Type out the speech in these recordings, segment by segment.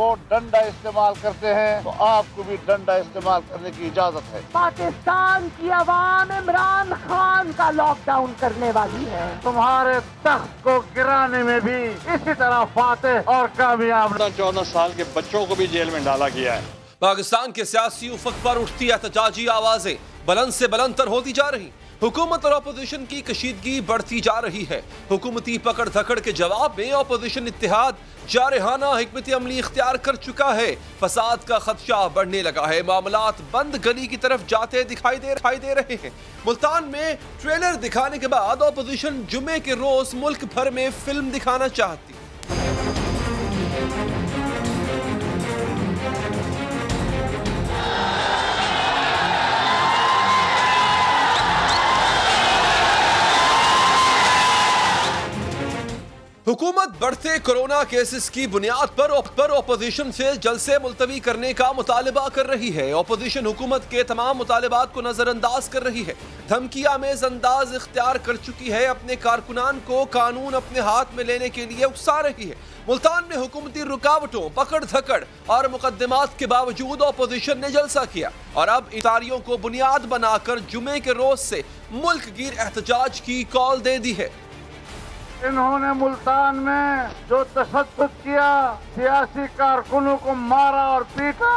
वो डंडा इस्तेमाल करते हैं तो आपको भी डंडा इस्तेमाल करने की इजाजत है। पाकिस्तान की आवाम इमरान खान का लॉकडाउन करने वाली है। तुम्हारे तख्त को गिराने में भी इसी तरह फातेह और कामयाब 14 साल के बच्चों को भी जेल में डाला गया है। पाकिस्तान के सियासी उफक पर उठती एहतजाजी आवाजें बुलंद से बुलंदतर होती जा रही। हुकूमत और अपोजिशन की कशीदगी बढ़ती जा रही है। हुकूमती पकड़ धकड़ के जवाब में अपोजिशन इत्तेहाद जारहाना हिकमत अमली इख्तियार कर चुका है। फसाद का खदशा बढ़ने लगा है। मामलात बंद गली की तरफ जाते दिखाई दे रहे हैं। मुल्तान में ट्रेलर दिखाने के बाद अपोजिशन जुमे के रोज मुल्क भर में फिल्म दिखाना चाहती। हुकूमत बढ़ते कोरोना केसेस की बुनियाद पर ओपोजिशन से जलसे मुलतवी करने का मुतालबा कर रही है। ओपोजिशन हुकूमत के तमाम मुतालबात को नजरअंदाज कर रही है। धमकी आमेज अंदाज इख्तियार कर चुकी है। अपने कारकुनान को कानून अपने हाथ में लेने के लिए उकसा रही है। मुल्तान में हुकूमती रुकावटों, पकड़ धकड़ और मुकदमात के बावजूद ओपोजिशन ने जलसा किया और अब इतारियों को बुनियाद बनाकर जुमे के रोज से मुल्क गिर एहतजाज की कॉल दे दी है। इन्होंने मुल्तान में जो तशद्दुद किया, सियासी कारकुनों को मारा और पीटा,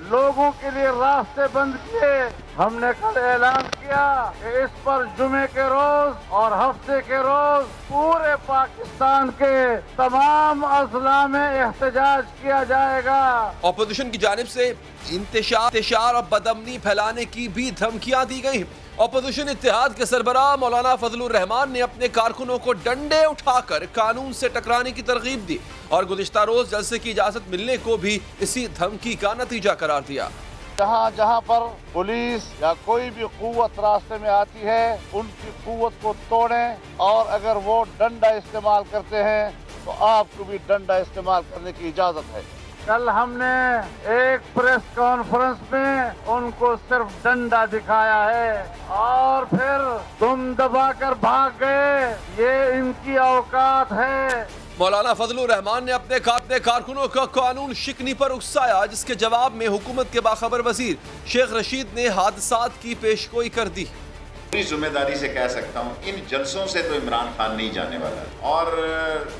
लोगों के लिए रास्ते बंद किए, हमने कल ऐलान किया कि इस पर जुमे के रोज और हफ्ते के रोज पूरे पाकिस्तान के तमाम अजला में एहतजाज किया जाएगा। अपोजिशन की जानिब से इंतशार और बदअमनी फैलाने की भी धमकियां दी गई। अपोजिशन इत्तेहाद के सरबराह मौलाना फजलुर रहमान ने अपने कारकुनों को डंडे उठाकर कानून से टकराने की तरगीब दी और गुज़िश्ता रोज जलसे की इजाजत मिलने को भी इसी धमकी का नतीजा करार दिया। जहाँ जहाँ पर पुलिस या कोई भी कुव्वत रास्ते में आती है, उनकी कुव्वत को तोड़ें और अगर वो डंडा इस्तेमाल करते हैं तो आपको भी डंडा इस्तेमाल करने की इजाजत है। कल हमने एक प्रेस कॉन्फ्रेंस में उनको सिर्फ डंडा दिखाया है और फिर तुम दबाकर भाग गए। ये इनकी औकात है। मौलाना फजलुर रहमान ने अपने कारकुनों का कानून शिकनी पर उकसाया, जिसके जवाब में हुकूमत के बाखबर वजीर शेख रशीद ने हादसात की पेशगोई कर दी। पूरी जिम्मेदारी से कह सकता हूँ, इन जलसों से तो इमरान खान नहीं जाने वाला। और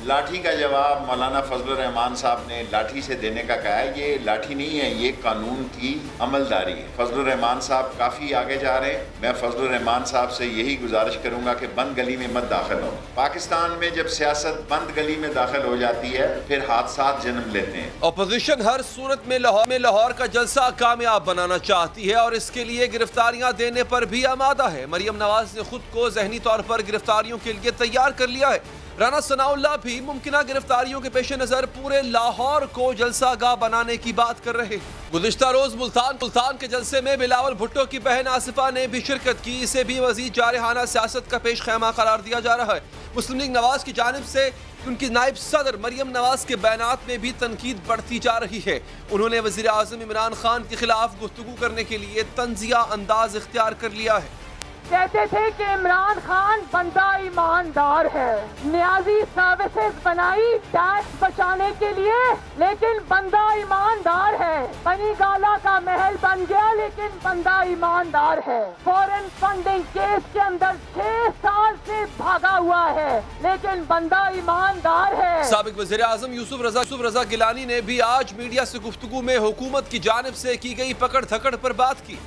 लाठी का जवाब मौलाना फजलुर रहमान साहब ने लाठी से देने का कहा है। ये लाठी नहीं है, ये कानून की अमलदारी है। फजलुर रहमान साहब काफ़ी आगे जा रहे हैं। मैं फजलुर रहमान साहब से यही गुजारिश करूँगा कि बंद गली में मत दाखिल हो। पाकिस्तान में जब सियासत बंद गली में दाखिल हो जाती है फिर हादसात जन्म लेते हैं। अपोजिशन हर सूरत में लाहौर का जलसा कामयाब बनाना चाहती है और इसके लिए गिरफ्तारियां देने पर भी आमादा है। मरियम नवाज ने खुद को जहनी तौर पर गिरफ्तारियों के लिए तैयार कर लिया है। राना सनाउल्लाह भी मुमकिन गिरफ्तारियों के पेश नजर पूरे लाहौर को जलसागाह बनाने की बात कर रहे हैं। गुज़िश्ता रोज मुल्तान के जलसे में बिलावल भुट्टो की बहन आसिफा ने भी शिरकत की। इसे भी मजीद जारहाना सियासत का पेश खैमा करार दिया जा रहा है। मुस्लिम लीग नवाज की जानिब से उनकी नायब सदर मरियम नवाज के बयानात में भी तनकीद बढ़ती जा रही है। उन्होंने वज़ीर आज़म इमरान खान के खिलाफ गुफ्तगू करने के लिए तंजिया अंदाज इख्तियार कर लिया है। कहते थे कि इमरान खान बंदा ईमानदार है, न्याजी सर्विसेज बनाई टैक्स बचाने के लिए, लेकिन बंदा ईमानदार है। बनी गाला का महल बन गया लेकिन बंदा ईमानदार है। फॉरेन फंडिंग केस के अंदर 6 साल से भागा हुआ है लेकिन बंदा ईमानदार है। साबिक वज़ीर आज़म यूसुफ रजा गिलानी ने भी आज मीडिया से गुफ्तगू में हुकूमत की जानिब से की गई पकड़ धकड़ पर बात की।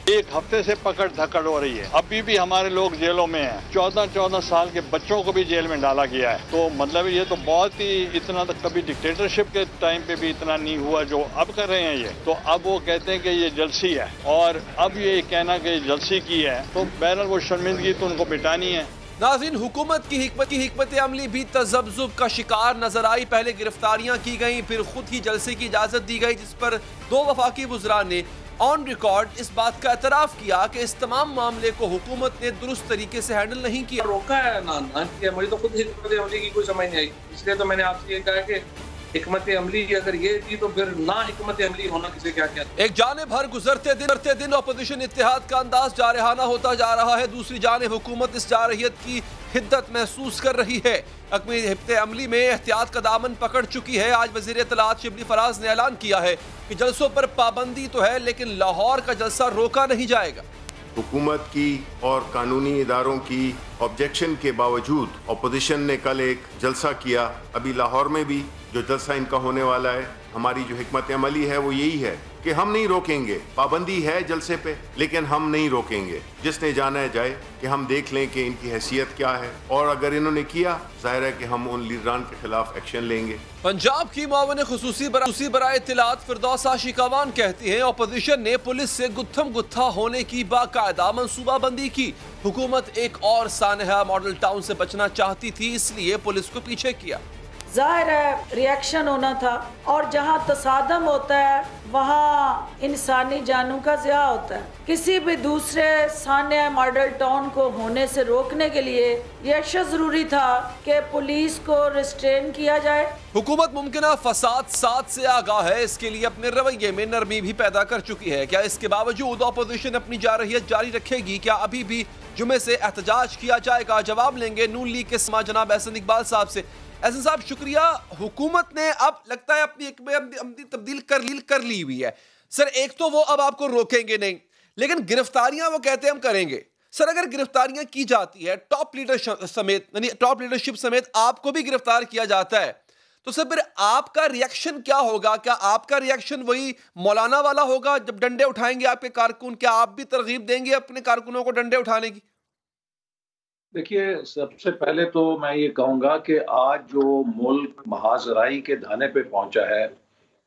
एक हफ्ते से पकड़ धकड़ हो रही है। अभी भी हमारे लोग जेलों में हैं। 14 साल के बच्चों को भी जेल में डाला गया है। तो मतलब ये तो बहुत ही, इतना तो कभी डिक्टेटरशिप के टाइम पे भी इतना नहीं हुआ जो अब कर रहे हैं ये। तो अब वो कहते हैं कि ये जलसी है और अब ये कहना कि जलसी की है तो बहरहाल वो शर्मिंदगी तो उनको मिटानी है। नाज़रीन, हुकूमत की हिकमत अमली भी तज़ब्ज़ुब का शिकार नजर आई। पहले गिरफ्तारियां की गई, फिर खुद ही जलसे की इजाजत दी गई, जिस पर 2 वफाकी वज़रा ने ऑन रिकॉर्ड इस बात का एतराफ़ किया कि इस तमाम मामले को हुकूमत ने दुरुस्त तरीके से हैंडल नहीं किया। रोका है ना किया। मुझे तो खुद हिकमत अमली की कोई समझ नहीं आई, इसलिए तो मैंने आपसे ये कहा कि हिकमत अमली अगर ये थी तो फिर ना हिकमत अमली होना किसे क्या क्या। एक जानिब हर गुजरते दिन अपोजिशन इत्तेहाद का अंदाज जारहाना होता जा रहा है, दूसरी जानिब हुकूमत इस जारहियत की हिद्दत महसूस कर रही है। हकमी हिफ्ते अमली में एहतियात का दामन पकड़ चुकी है। आज वजीर इत्तलात शिबली फराज ने ऐलान किया है कि जलसों पर पाबंदी तो है, लेकिन लाहौर का जलसा रोका नहीं जाएगा। हुकूमत की और कानूनी इदारों की ऑब्जेक्शन के बावजूद अपोजिशन ने कल एक जलसा किया। अभी लाहौर में भी जो जलसा इनका होने वाला है, हमारी जो हिकमत अमली है वो यही है कि हम नहीं रोकेंगे। पाबंदी है जलसे पे, लेकिन हम नहीं रोकेंगे। जिसने जाना है जाए, कि हम देख लें कि इनकी हैसियत क्या है, और अगर इन्होंने किया, जाहिर है कि हम उन लीडरान के खिलाफ एक्शन लेंगे। पंजाब की मुआविन खुसूसी बराए इत्तलात फिरदौस आशिकावान कहती है, अपोजिशन ने पुलिस से गुत्थम गुत्था होने की बाकायदा मनसूबाबंदी की। हुकूमत एक और सानहा मॉडल टाउन से बचना चाहती थी, इसलिए पुलिस को पीछे किया। जाहिर है रिएक्शन होना था, और जहाँ तसादम होता है वहाँ इंसानी जानों का ज़िया होता है। किसी भी दूसरे सानिया मॉडल टाउन को होने से रोकने के लिए यह अशद ज़रूरी था कि पुलिस को रिस्ट्रेन किया जाए। हुकूमत मुमकिना फसाद साथ से आगाह है, इसके लिए अपने रवैये में नरमी भी पैदा कर चुकी है। क्या इसके बावजूद अपोजिशन अपनी जारहियत जारी रखेगी? क्या अभी भी जुमे से एहतजाज किया जाएगा? जवाब लेंगे नून लीग के समा जनाब एहसन इकबाल साहब से। एहसन साहब शुक्रिया। हुकूमत ने अब लगता है अपनी तब्दील कर ली हुई है। सर, एक तो वो अब आपको रोकेंगे नहीं, लेकिन गिरफ्तारियां वो कहते हैं हम करेंगे। सर, अगर गिरफ्तारियां की जाती है टॉप लीडरशिप समेत आपको भी गिरफ्तार किया जाता है, तो सर फिर आपका रिएक्शन क्या होगा? क्या आपका रिएक्शन वही मौलाना वाला होगा जब डंडे उठाएंगे आपके कारकुन? क्या आप भी तरगीब देंगे अपने कारकुनों को डंडे उठाने की? देखिए, सबसे पहले तो मैं ये कहूँगा कि आज जो मुल्क महाजराई के धाने पे पहुंचा है,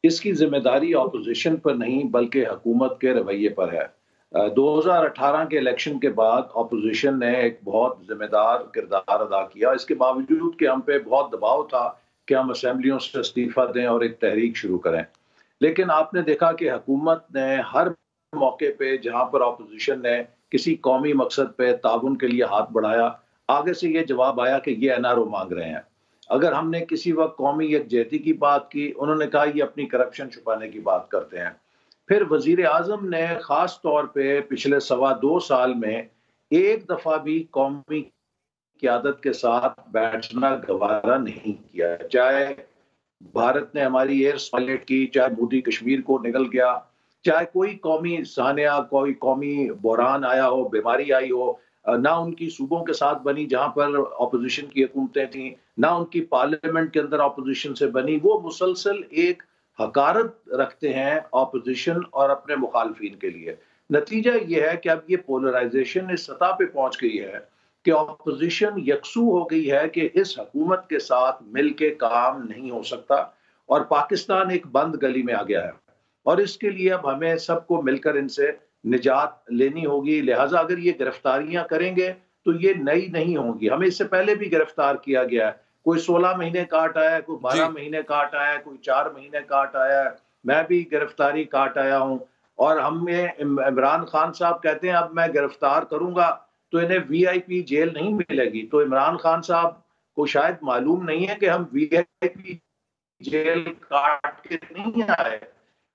इसकी जिम्मेदारी ऑपोजिशन पर नहीं बल्कि हुकूमत के रवैये पर है। 2018 के इलेक्शन के बाद ऑपोजिशन ने एक बहुत जिम्मेदार किरदार अदा किया, इसके बावजूद कि हम पे बहुत दबाव था कि हम असेंबलियों से इस्तीफा दें और एक तहरीक शुरू करें। लेकिन आपने देखा कि हुकूमत ने हर मौके पे जहाँ पर ऑपोजिशन ने किसी कौमी मकसद पे ताउन के लिए हाथ बढ़ाया, आगे से ये जवाब आया कि ये एनआरओ मांग रहे हैं। अगर हमने किसी वक्त कौमी यकजहती की बात की, उन्होंने कहा ये अपनी करप्शन छुपाने की बात करते हैं। फिर वजीर आजम ने खास तौर पे पिछले 2.25 साल में एक दफा भी कौमी क़यादत के साथ बैठना गवारा नहीं किया। चाहे भारत ने हमारी एयर पायलट की, चाहे मोदी कश्मीर को निकल गया, चाहे कोई कौमी सानिया, कोई कौमी बहरान आया हो, बीमारी आई हो, ना उनकी सूबों के साथ बनी जहां पर ऑपोजिशन की हुकूमतें थी, ना उनकी पार्लियामेंट के अंदर ऑपोजिशन से बनी। वो मुसलसल एक हकारत रखते हैं ऑपोजिशन और अपने मुखालफिन के लिए। नतीजा ये है कि अब ये पोलराइजेशन इस सतह पे पहुंच गई है कि ऑपोजिशन यकसू हो गई है कि इस हुकूमत के साथ मिल के काम नहीं हो सकता, और पाकिस्तान एक बंद गली में आ गया है, और इसके लिए अब हमें सबको मिलकर इनसे निजात लेनी होगी। लिहाजा अगर ये गिरफ्तारियां करेंगे तो ये नई नहीं होंगी। हमें इससे पहले भी गिरफ्तार किया गया है, कोई 16 महीने काट आया है, कोई 12 महीने काट आया है, कोई 4 महीने काट आया है। मैं भी गिरफ्तारी काट आया हूँ, और हमें इमरान खान साहब कहते हैं अब मैं गिरफ्तार करूंगा तो इन्हें VIP जेल नहीं मिलेगी। तो इमरान खान साहब को शायद मालूम नहीं है कि हम VIP जेल काट के नहीं आए।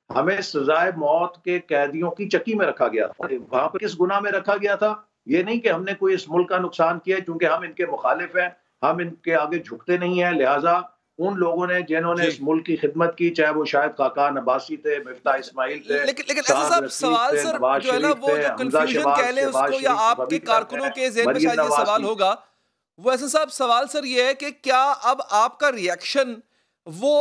हमें सजाए मौत के कैदियों की चक्की में रखा गया था। वहां पर किस गुनाह में रखा गया था? ये नहीं कि हमने कोई इस मुल्क का नुकसान किया, क्योंकि हम इनके मुखालिफ हैं, हम इनके आगे झुकते नहीं हैं। लिहाजा उन लोगों ने जिन्होंने इस मुल्क की खिदमत की, चाहे वो शायद खाकान अब्बासी थे, मिफ्ता इस्माइल थे, लेकिन ऐसा सवाल सर जो है ना, वो जो कंफ्यूजन कह लें उसको, या आपके कारकुनों के ज़हन में शायद ये सवाल होगा, वो ऐसा साहब सवाल सर ये है कि क्या अब आपका रिएक्शन वो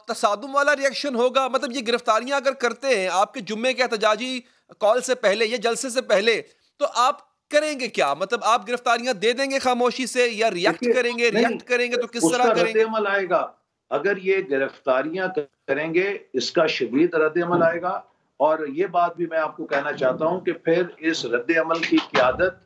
तसादुम वाला रिएक्शन होगा? मतलब ये गिरफ्तारियां अगर करते हैं आपके जुम्मे के एहतजाजी कॉल से पहले, ये जलसे से पहले, तो आप करेंगे क्या? मतलब आप गिरफ्तारियां दे देंगे खामोशी से, या रिएक्ट करेंगे? रिएक्ट करेंगे तो किस तरह करेंगे? रद्द-ए-अमल आएगा। अगर ये गिरफ्तारियां करेंगे, इसका शदीद रद्द-ए-अमल आएगा। और ये बात भी मैं आपको कहना चाहता हूं कि फिर इस रद्द-ए-अमल की क़यादत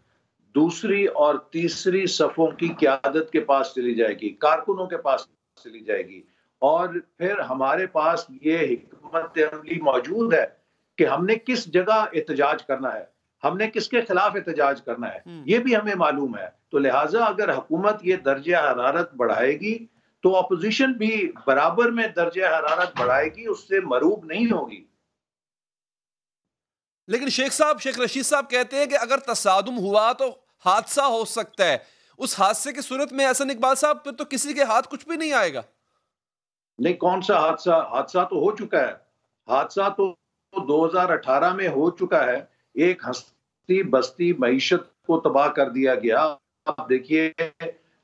दूसरी और तीसरी सफ़ों की क़यादत के पास चली जाएगी, कारकुनों के पास चली जाएगी, और फिर हमारे पास ये हिकमत अमली मौजूद है कि हमने किस जगह एहतजाज करना है, हमने किसके खिलाफ एहतजाज करना है, ये भी हमें मालूम है। तो लिहाजा अगर हुकूमत ये दर्जे हरारत बढ़ाएगी तो अपोजिशन भी बराबर में दर्जे हरारत बढ़ाएगी, उससे मरूब नहीं होगी। लेकिन शेख रशीद साहब कहते हैं कि अगर तसादुम हुआ तो हादसा हो सकता है। उस हादसे की सूरत में एहसन इकबाल साहब फिर तो किसी के हाथ कुछ भी नहीं आएगा। नहीं, कौन सा हादसा? हादसा तो हो चुका है। हादसा तो 2018 में हो चुका है। एक हंसती बसती मईशत को तबाह कर दिया गया। आप देखिए,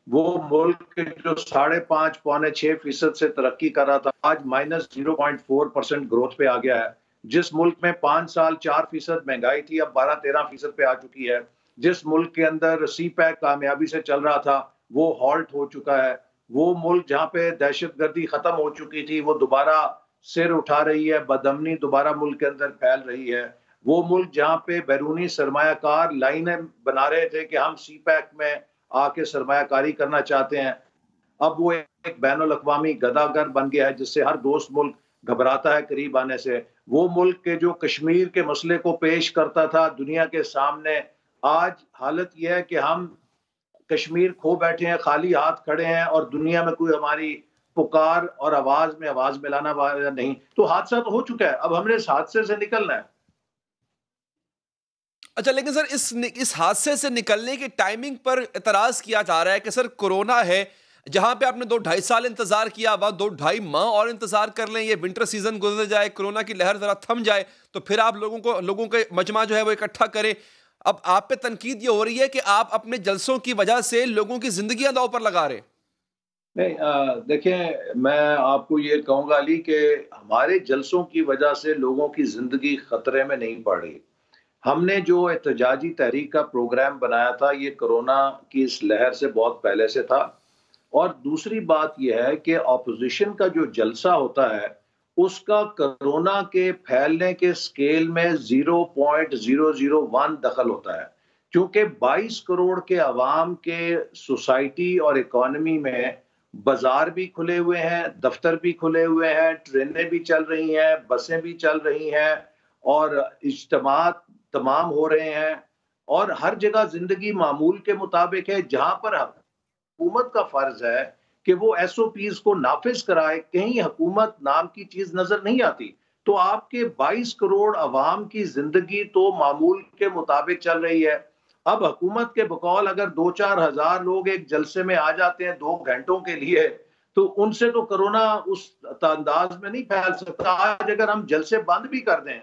वो मुल्क जो 5.5 पौने 6% से तरक्की कर रहा था, आज -0.4% ग्रोथ पे आ गया है। जिस मुल्क में 5 साल 4% महंगाई थी, अब 12-13% पे आ चुकी है। जिस मुल्क के अंदर सी पैक कामयाबी से चल रहा था, वो हॉल्ट हो चुका है। वो मुल्क जहाँ पे दहशतगर्दी खत्म हो चुकी थी, वो दोबारा सिर उठा रही है, बदअमनी दोबारा मुल्क के अंदर फैल रही है। वो मुल्क जहाँ पे बैरूनी सरमायाकार लाइनें बना रहे थे कि हम सी पैक में आके सरमायाकारी करना चाहते हैं, अब वो एक बैनुल अक़वामी गदागर बन गया है, जिससे हर दोस्त मुल्क घबराता है करीब आने से। वो मुल्क के जो कश्मीर के मसले को पेश करता था दुनिया के सामने, आज हालत यह है कि हम कश्मीर खो बैठे हैं, खाली हाथ खड़े हैं और दुनिया में कोई हमारी पुकार और आवाज में आवाज मिलाना वाला नहीं। तो हादसा तो हो चुका है, अब हमने इस हादसे से निकलना है। अच्छा, लेकिन सर इस हादसे से निकलने की टाइमिंग पर एतराज किया जा रहा है कि सर कोरोना है, जहां पे आपने 2-2.5 साल इंतजार किया, वह 2-2.5 माह और इंतजार कर लें, ये विंटर सीजन गुजर जाए, कोरोना की लहर जरा थम जाए, तो फिर आप लोगों के मजमा जो है वो इकट्ठा करें। अब आप पे तनकीद ये हो रही है कि आप अपने जलसों की वजह से लोगों की जिंदगी दांव पर लगा रहे। नहीं, देखें, मैं आपको ये कहूंगा अली कि हमारे जलसों की वजह से लोगों की जिंदगी खतरे में नहीं पड़ रही। हमने जो एहतजाजी तहरीक का प्रोग्राम बनाया था, ये कोरोना की इस लहर से बहुत पहले से था। और दूसरी बात यह है कि ऑपोजिशन का जो जलसा होता है, उसका कोरोना के फैलने के स्केल में 0.001 दखल होता है, क्योंकि 22 करोड़ के अवाम के सोसाइटी और इकोनॉमी में बाजार भी खुले हुए हैं, दफ्तर भी खुले हुए हैं, ट्रेनें भी चल रही हैं, बसें भी चल रही हैं और इज्तिमात तमाम हो रहे हैं और हर जगह जिंदगी मामूल के मुताबिक है। जहां पर हुकूमत का फर्ज है कि वो SOPs को नाफिज कराए, कहीं हुकूमत नाम की चीज नजर नहीं आती। तो आपके 22 करोड़ अवाम की जिंदगी तो मामूल के मुताबिक चल रही है। अब हुकूमत के बकौल अगर 2-4 हजार लोग एक जलसे में आ जाते हैं 2 घंटों के लिए, तो उनसे तो कोरोना उस अंदाज में नहीं फैल सकता। आज अगर हम जलसे बंद भी कर दें,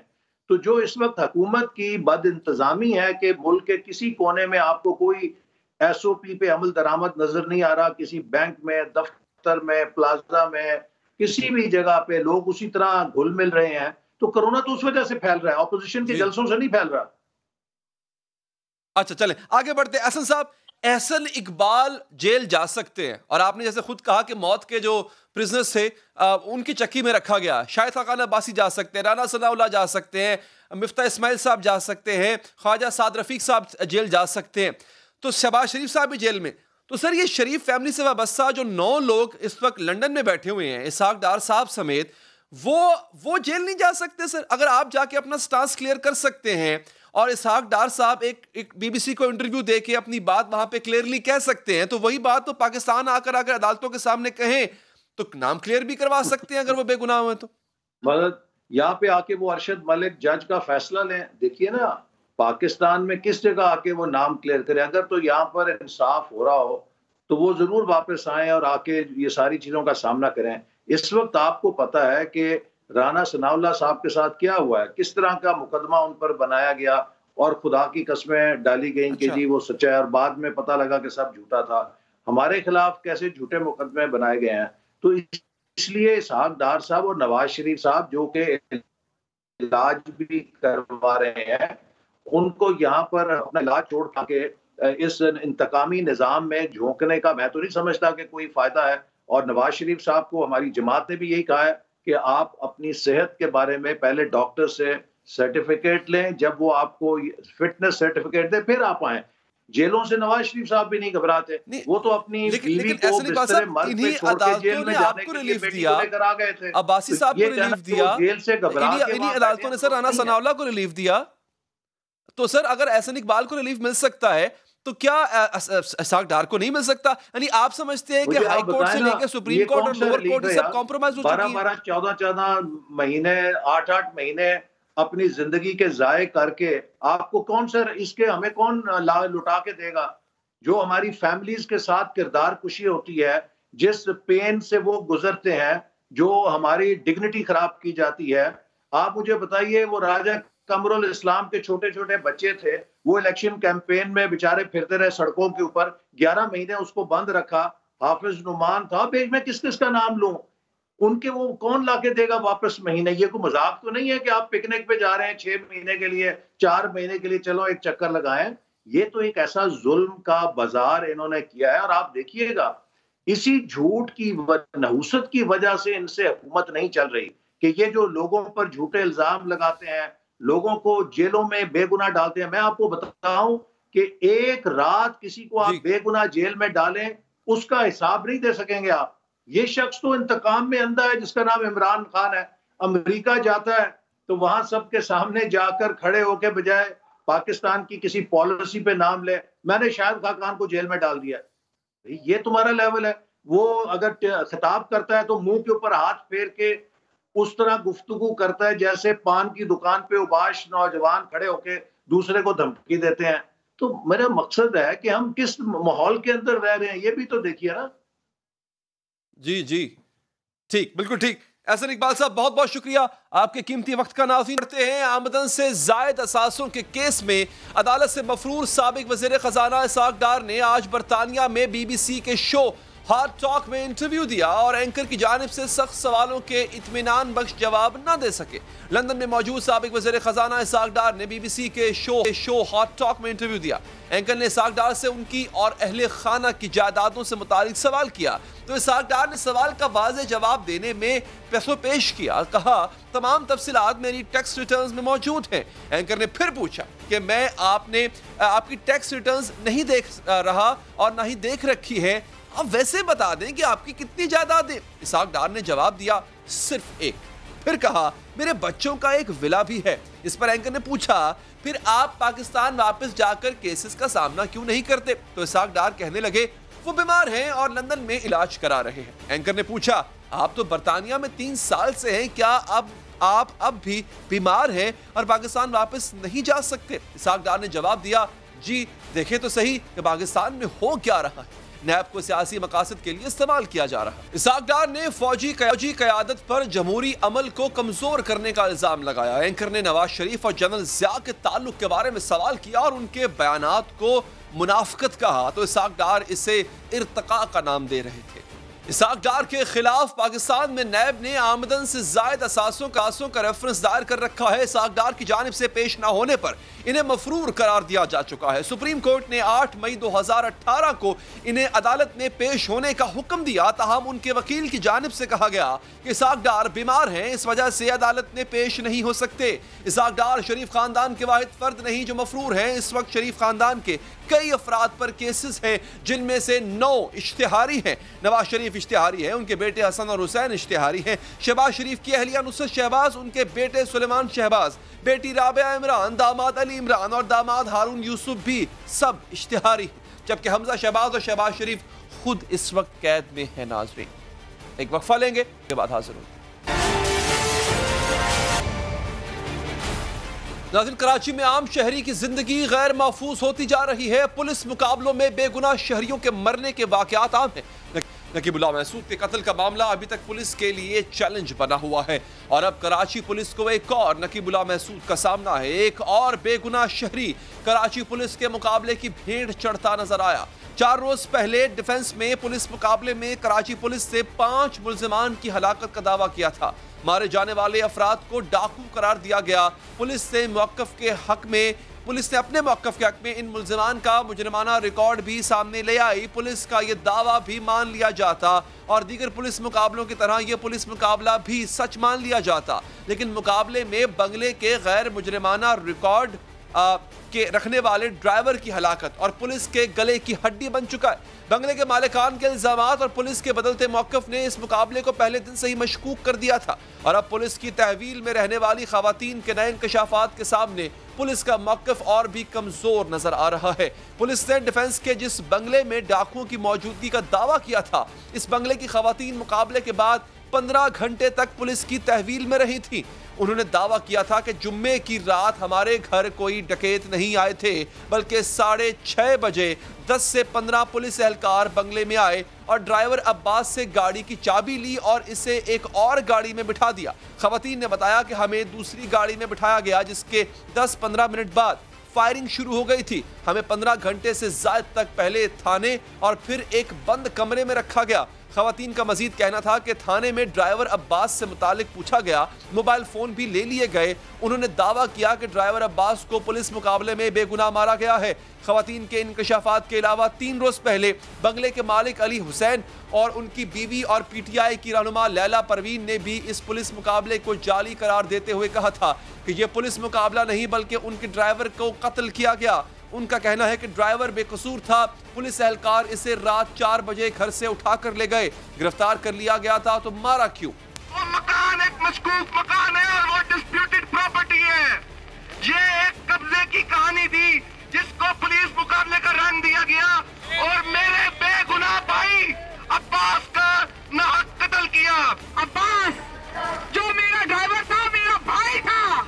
तो जो इस वक्त हुकूमत की बद इंतजामी है कि मुल्क के किसी कोने में आपको कोई SOP पे अमल दरामद नजर नहीं आ रहा, किसी बैंक में, दफ्तर में, प्लाजा में, किसी भी जगह पे लोग उसी तरह घुल मिल रहे हैं, तो कोरोना तो उस वजह से फैल रहा है, ऑपोजिशन के जलसों से नहीं फैल रहा। अच्छा, चलें आगे बढ़ते हैं। एहसन साहब, एहसन इकबाल जेल जा सकते हैं और आपने जैसे खुद कहा कि मौत के जो प्रिजनर्स थे उनकी चक्की में रखा गया। शाहिद खान अब्बासी जा सकते हैं, राना सनाउल्लाह जा सकते हैं, मिफ्ता इस्माइल साहब जा सकते हैं, ख्वाजा साद रफीक साहब जेल जा सकते हैं, तो शहबाज शरीफ साहब भी जेल में। तो सर ये शरीफ फैमिली से वाबस्ता जो 9 लोग इस वक्त लंदन में बैठे हुए हैं, इसहाक डार साहब समेत, वो जेल नहीं जा सकते सर? अगर आप जाके अपना स्टांस क्लियर कर सकते हैं और इसहाक डार साहब एक BBC को इंटरव्यू दे के अपनी बात वहां पे क्लियरली कह सकते हैं, तो वही बात तो पाकिस्तान आकर अगर अदालतों के सामने कहें तो नाम क्लियर भी करवा सकते हैं अगर वो बेगुनाह हुए तो। मतलब यहाँ पे आके वो अरशद मलिक जज का फैसला लें। देखिए ना, पाकिस्तान में किस जगह आके वो नाम क्लियर करें। अगर तो यहाँ पर इंसाफ हो रहा हो तो वो जरूर वापस आए और आके ये सारी चीजों का सामना करें। इस वक्त आपको पता है कि राना सनाउल्लाह साहब के साथ क्या हुआ है, किस तरह का मुकदमा उन पर बनाया गया और खुदा की कसमें डाली गई कि जी वो सच्चा है, और बाद में पता लगा कि सब झूठा था। हमारे खिलाफ कैसे झूठे मुकदमे बनाए गए हैं। तो इसलिए इसहाक डार साहब और नवाज शरीफ साहब जो कि इलाज भी करवा रहे हैं, उनको यहाँ पर अपना इलाज छोड़ के इस इंतकामी निज़ाम में झोंकने का मैं तो नहीं समझता कि कोई फायदा है। और नवाज शरीफ साहब को हमारी जमात ने भी यही कहा है कि आप अपनी सेहत के बारे में पहले डॉक्टर से सर्टिफिकेट लें, जब वो आपको फिटनेस सर्टिफिकेट दे फिर आप आए। जेलों से नवाज शरीफ साहब भी नहीं घबराते, वो तो अपनी बीवी को बिस्तर मर्द पे छोड़ के जेल में जाने के लिए बेटी को लेकर आ गए थे। अब्बासी साहब को रिलीफ दिया, जेल से घबरा के इन्हीं अदालतों ने सर राना सनाउल्लाह को रिलीफ दिया। तो सर अगर एहसन इकबाल को रिलीफ मिल सकता है तो क्या इसहाक डार को नहीं मिल सकता? यानी आप समझते हैं कि हाई कोर्ट से लेकर सुप्रीम कोर्ट और लोअर कोर्ट सब कॉम्प्रोमाइज हो चुकी है? 12-12, 14-14 महीने, 8-8 महीने अपनी जिंदगी के जाये करके आपको कौन सर इसके हमें कौन लुटा के देगा? जो हमारी फैमिलीज के साथ किरदार कुशी होती है, जिस पेन से वो गुजरते हैं, जो हमारी डिग्निटी खराब की जाती है। आप मुझे बताइए, वो राजा कमरुल इस्लाम के छोटे छोटे बच्चे थे, वो इलेक्शन कैंपेन में बेचारे फिरते रहे सड़कों के ऊपर, 11 महीने उसको बंद रखा। हाफिज नुमान था, मैं किस किस का नाम लूं, उनके वो कौन लाके देगा वापस महीने? ये कोई मजाक तो नहीं है कि आप पिकनिक पे जा रहे हैं 6 महीने के लिए, 4 महीने के लिए, चलो एक चक्कर लगाएं। ये तो एक ऐसा जुल्म का बाजार इन्होंने किया है। और आप देखिएगा, इसी झूठ की नहुसत की वजह से इनसे हुकूमत नहीं चल रही कि ये जो लोगों पर झूठे इल्जाम लगाते हैं, लोगों को जेलों में बेगुनाह डालते हैं। मैं आपको बताऊं कि एक रात किसी को आप बेगुनाह जेल में डालें, उसका हिसाब नहीं दे सकेंगे आप। ये शख्स तो इंतकाम में अंधा है, जिसका नाम इमरान खान है। अमेरिका जाता है तो वहां सबके सामने जाकर खड़े होके बजाय पाकिस्तान की किसी पॉलिसी पे नाम ले, मैंने शाहिद खान को जेल में डाल दिया। ये तुम्हारा लेवल है। वो अगर खिताब करता है तो मुंह के ऊपर हाथ फेर के उस तरह गुफ्तगू करता है जैसे पान की दुकान पे उबाश नौजवान खड़े होके दूसरे को धमकी देते हैं। तो मेरा मकसद है कि हम किस माहौल के अंदर रह रहे हैं, ये भी तो देखिए ना। जी ठीक, बिल्कुल ठीक। एहसन इकबाल साहब, बहुत बहुत शुक्रिया आपके कीमती वक्त का। नाज़रीन, करते हैं आमदन से जायद असासों के केस में अदालत से मफरूर साबिक वज़ीर ख़जाना इसाक डार ने आज बरतानिया में BBC के शो हॉट टॉक में इंटरव्यू दिया और एंकर की जानिब से सख्त सवालों के इत्मीनान बख्श जवाब न दे सके। लंदन में मौजूद साबिक वज़ीर ख़जाना इसाक डार ने BBC के शो हॉट टॉक में इंटरव्यू दिया। एंकर ने इसाक डार से उनकी और अहले खाना की जायदादों से मुतालिक सवाल किया तो इसाक डार ने सवाल का वाज़ेह जवाब देने में पैसों पेश किया। कहा, तमाम तफसीलात मेरी टैक्स रिटर्न्स में मौजूद हैं। एंकर ने फिर पूछा कि मैं आपकी टैक्स रिटर्न्स नहीं देख रहा और ना ही देख रखी है, अब वैसे बता दें कि आपकी कितनी जायदादें। इसाक डार ने जवाब दिया, सिर्फ एक। फिर कहा, मेरे बच्चों का एक विला भी है। इस पर एंकर ने पूछा, फिर आप पाकिस्तान वापस जाकर केसेस का सामना क्यों नहीं करते? तो इसाक डार कहने लगे, वो बीमार हैं और लंदन में इलाज करा रहे हैं। एंकर ने पूछा, आप तो बरतानिया में 3 साल से हैं, क्या आप अब भी बीमार हैं और पाकिस्तान वापस नहीं जा सकते? इसाक डार ने जवाब दिया, जी देखें तो सही कि पाकिस्तान में हो क्या रहा है। नैब को सियासी मकासद के लिए इस्तेमाल किया जा रहा है। इसाक डार ने फौजी क़यादत पर जमहूरी अमल को कमजोर करने का इल्जाम लगाया। एंकर ने नवाज शरीफ और जनरल ज़िया के ताल्लुक के बारे में सवाल किया और उनके बयानात को मुनाफिकत कहा तो इसाक डार इसे इर्तका का नाम दे रहे थे। इसाक डार के खिलाफ पाकिस्तान में नैब ने आमदन से जायद असासों का रेफरेंस दायर कर रखा है। इसाक डार की जानिब से पेश न होने पर इन्हें मफरूर करार दिया जा चुका है। सुप्रीम कोर्ट ने 8 मई 2018 को इन्हें अदालत में पेश होने का हुक्म दिया, ताहम उनके वकील की जानिब से कहा गया कि इसाक डार बीमार हैं, इस वजह से अदालत में पेश नहीं हो सकते। इसाक डार शरीफ खानदान के वाहिद फर्द नहीं जो मफरूर हैं। इस वक्त शरीफ खानदान के कई अफराद पर केसेस हैं, जिनमें से 9 इश्तिहारी हैं। नवाज शरीफ इश्तिहारी है, उनके बेटे हसन और हुसैन इश्तिहारी हैं। शहबाज शरीफ की अहलिया नुसरत शहबाज, उनके बेटे सुलेमान शहबाज, बेटी राबिया इमरान, दामाद अली इमरान और दामाद हारून यूसुफ भी सब इश्तिहारी हैं, जबकि हमजा शहबाज और शहबाज शरीफ खुद इस वक्त कैद में है। नाज़रीन, एक वक्फा लेंगे, के बाद हाजिर होंगे। नाज़रीन, कराची में आम शहरी की जिंदगी गैर महफूज होती जा रही है। पुलिस मुकाबलों में बेगुनाह शहरियों के मरने के वाक़यात आम हैं। नकीबुल्लाह महसूद के कत्ल का मामला अभी तक पुलिस के लिए चैलेंज बना हुआ है और अब कराची पुलिस को एक और नकीबुल्लाह महसूद का सामना है। एक और बेगुनाह शहरी कराची पुलिस के मुकाबले की भेंट चढ़ता नजर आया। 4 रोज पहले डिफेंस में पुलिस मुकाबले में कराची पुलिस से 5 मुल्जिमान की हलाकत का दावा किया था। मारे जाने वाले अफराद को डाकू करार दिया गया। पुलिस ने अपने मौक़िफ़ के हक में इन मुल्ज़िमान का मुजरिमाना रिकॉर्ड भी सामने ले आई। पुलिस का ये दावा भी मान लिया जाता और दीगर पुलिस मुकाबलों की तरह ये पुलिस मुकाबला भी सच मान लिया जाता, लेकिन मुकाबले में बंगले के गैर मुजरिमाना रिकॉर्ड के रखने वाले ड्राइवर की हलाकत और पुलिस के गले की हड्डी बन चुका है। बंगले के मालिकान के इल्जामात और पुलिस के बदलते मौक़िफ़ ने इस मुकाबले को पहले दिन से ही मशकूक कर दिया था और अब पुलिस की तहवील में रहने वाली ख़वातीन के नए इंकशाफात के सामने पुलिस का मौक़िफ़ और भी कमज़ोर नजर आ रहा है। पुलिस ने डिफेंस के जिस बंगले में डाकुओं की मौजूदगी का दावा किया था, इस बंगले की ख़वातीन मुकाबले के बाद 15 घंटे तक पुलिस की तहवील में रही थी। उन्होंने दावा किया था कि जुम्मे की रात हमारे घर कोई डकैत नहीं आए थे, बल्कि 6:30 बजे 10 से 15 पुलिस एहलकार बंगले में आए और ड्राइवर अब्बास से गाड़ी की चाबी ली और इसे एक और गाड़ी में बिठा दिया। खवातीन ने बताया कि हमें दूसरी गाड़ी में बिठाया गया, जिसके 10-15 मिनट बाद फायरिंग शुरू हो गई थी। हमें 15 घंटे से ज्यादा तक पहले थाने और फिर एक बंद कमरे में रखा गया। खवातीन का मजीद कहना था कि थाने में ड्राइवर अब्बास से मुतालिक पूछा गया, मोबाइल फोन भी ले लिए गए। उन्होंने दावा किया कि ड्राइवर अब्बास को पुलिस मुकाबले में बेगुनाह मारा गया है। खवातीन के इंकशाफात के अलावा 3 रोज पहले बंगले के मालिक अली हुसैन और उनकी बीवी और पीटीआई की रहनुमा लैला परवीन ने भी इस पुलिस मुकाबले को जाली करार देते हुए कहा था कि यह पुलिस मुकाबला नहीं बल्कि उनके ड्राइवर को कत्ल किया गया। उनका कहना है कि ड्राइवर बेकसूर था, पुलिस एहलकार इसे रात 4 बजे घर से उठा कर ले गए। गिरफ्तार कर लिया गया था तो मारा क्यों? वो मकान एक मशकूक मकान है और वो डिस्प्यूटेड प्रॉपर्टी है। ये एक कब्जे की कहानी थी जिसको पुलिस मुकाबले का रंग दिया गया और मेरे बेगुनाह भाई अब्बास का नाहक कत्ल किया। अब्बास जो मेरा ड्राइवर था, मेरा भाई था।